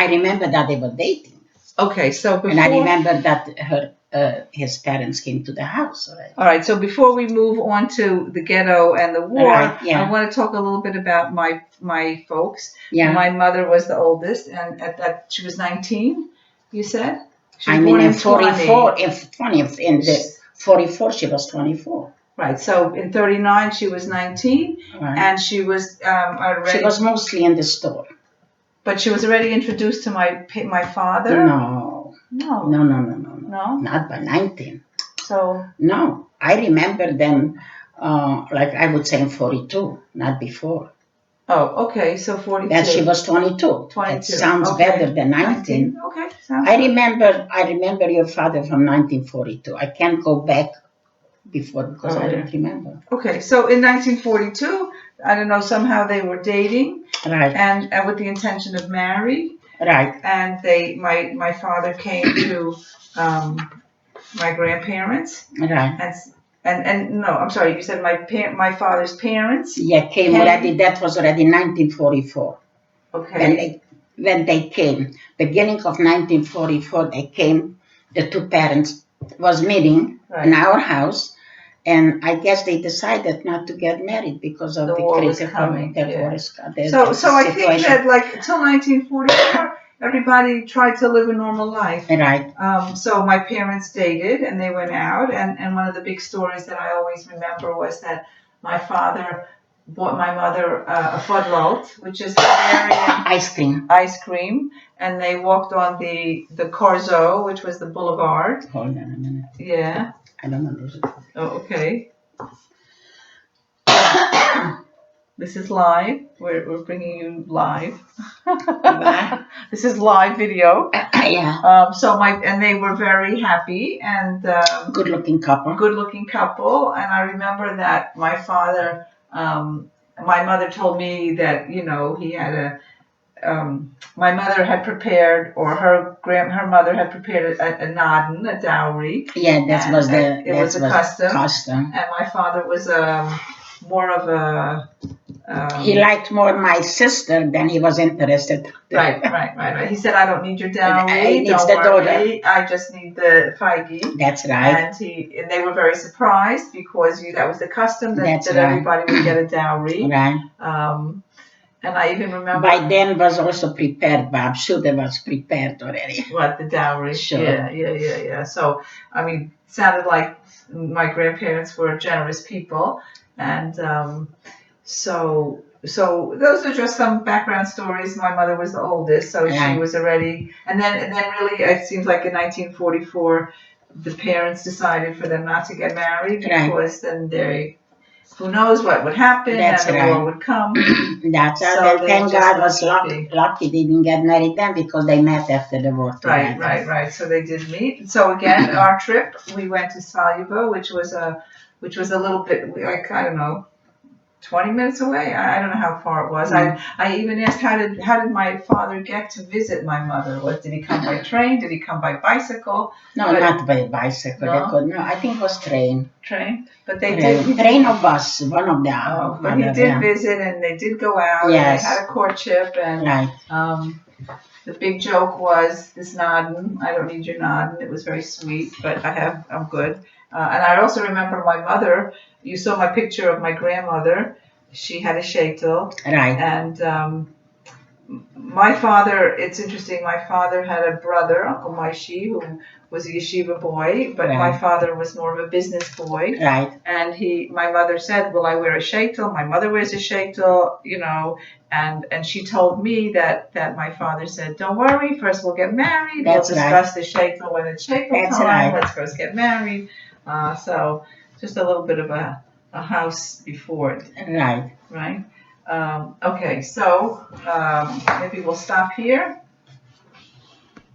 I remember that they were dating. Okay, so before... And I remember that his parents came to the house already. All right, so before we move on to the ghetto and the war, Right, yeah. I want to talk a little bit about my folks. Yeah. My mother was the oldest, and at that she was 19, you said? She was I mean, born in 44, in the 44, she was 24. Right, so in 39, she was 19, Right. and she was already... She was mostly in the store. But she was already introduced to my father? No. No. No. No? Not by 19. So... No. I remember them, like I would say in 42, not before. Oh, okay, so 42. That she was 22. 22. That sounds better than 19. Okay, sounds I good. remember your father from 1942. I can't go back before because I don't remember. Okay, so in 1942, I don't know, somehow they were dating. Right. And with the intention of marrying. Right. And my father came to my grandparents. Right. And no, I'm sorry, you said my father's parents? Yeah, came already, that was already 1944. Okay. When they came, beginning of 1944, they came, the two parents was meeting in our house, and I guess they decided not to get married because of the war was critical coming. war is coming. So I think that like until 1944, everybody tried to live a normal life. Right. So my parents dated and they went out, and one of the big stories that I always remember was that my father bought my mother a fudlolt, which is Hungarian ice cream, and they walked on the Corso, which was the boulevard. Hold on a minute. Yeah. I don't understand. Oh, okay. This is live. We're bringing you live. This is live video. Yeah. And they were very happy and good-looking couple. Good-looking couple, and I remember that my father, my mother told me that he had my mother had prepared, or her mother had prepared a naden, a dowry. Yeah, that was a custom. And my father was more of a. He liked more my sister than he was interested. Right. He said, "I don't need your dowry. Don't worry. I just need the feige." That's right. And they were very surprised because that was the custom that everybody would get a dowry. Right. And I even remember... By then was also prepared, Bob. Sure, that was prepared already. What, the dowry? Sure. Yeah. So, I mean, it sounded like my grandparents were generous people. And so those are just some background stories. My mother was the oldest, so she was already... And then really, it seems like in 1944, the parents decided for them not to get married because then they... Who knows what would happen, and the war would come. That's right. Thank God was lucky they didn't get married then because they met after the war together. Right. So they did meet. So again, our trip, we went to Sarajevo, which was a little bit, like, I don't know, 20 minutes away. I don't know how far it was. I even asked how did my father get to visit my mother? Did he come by train? Did he come by bicycle? No, not by bicycle. No? I think it was train. Train? But they did. Train or bus, one of them. Oh, but he did visit, and they did go out. Yes. And they had a courtship, and the big joke was this naden. I don't need your naden. It was very sweet, but I'm good. And I also remember my mother. You saw my picture of my grandmother. She had a sheitel. Right. And my father, it's interesting, my father had a brother, Uncle Maishi, who was a yeshiva boy, but my father was more of a business boy. Right. And my mother said, "Will I wear a sheitel?" My mother wears a sheitel, and she told me that my father said, "Don't worry, first we'll get married. We'll discuss the sheitel when it's sheitel time. Let's first get married." So just a little bit of a house before it. Right. Okay, so maybe we'll stop here.